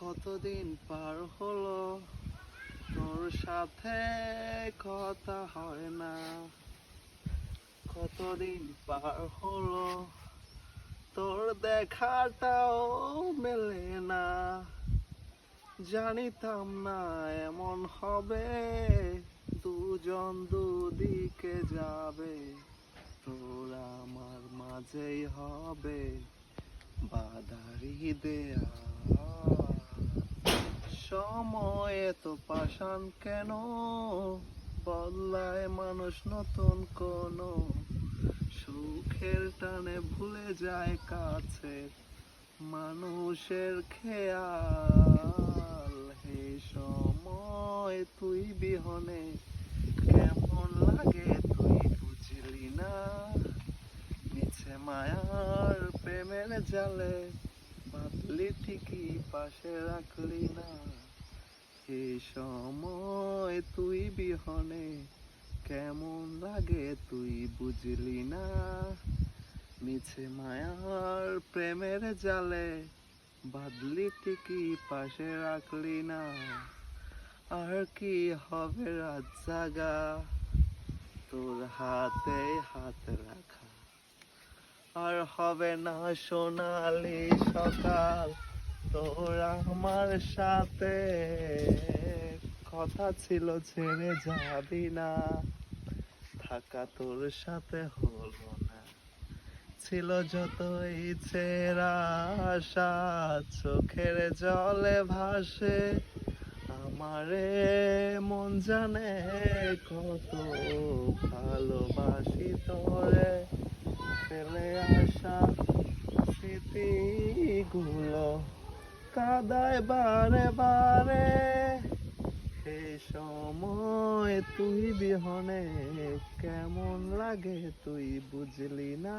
কতদিন পার হলো তোর সাথে কথা হয় না। কতদিন পার হলো তোর দেখাটাও মেলে না। জানিতাম না এমন হবে, দুজন দুদিকে যাবে, তোর আমার মাঝেই হবে বাধারি দেয়া। সময় তো পাষাণ কেন, বদলায় মানুষ নতুন কোন, সুখের টানে ভুলে যায় কাছে মানুষের খেয়াল। হে সময় তুই বিহনে কেমন লাগে তুই বুঝলি না। মিছে মায়ার প্রেমের জালে বাঁধলি ঠিকই পাশে রাখলি না। এই সময় তুই বিহনে কেমন লাগে তুই বুঝলি না। মিছে মায়ার প্রেমের জালে বাঁধলি ঠিকই পাশে রাখলি না। আর কি হবে রাত জাগা তোর হাতে হাত রাখা, আর হবে না সোনালি সকাল তোর আমার সাথে। কথা ছিল ছেড়ে যাবি না, থাকা তোর সাথে হলো না। ছিল যত ইচ্ছের আশা চোখের জলে ভাসে, আমারে মন জানে কত ভালোবাসি তোরে। ফেলে আসা স্মৃতিগুলো কাদায় বারে বারে। এই সময় তুই বিহনে কেমন লাগে তুই বুঝলি না।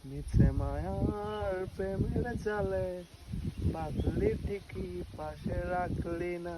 মিছে মায়ার প্রেমের জালে বাঁধলি ঠিকই পাশে রাখলি না।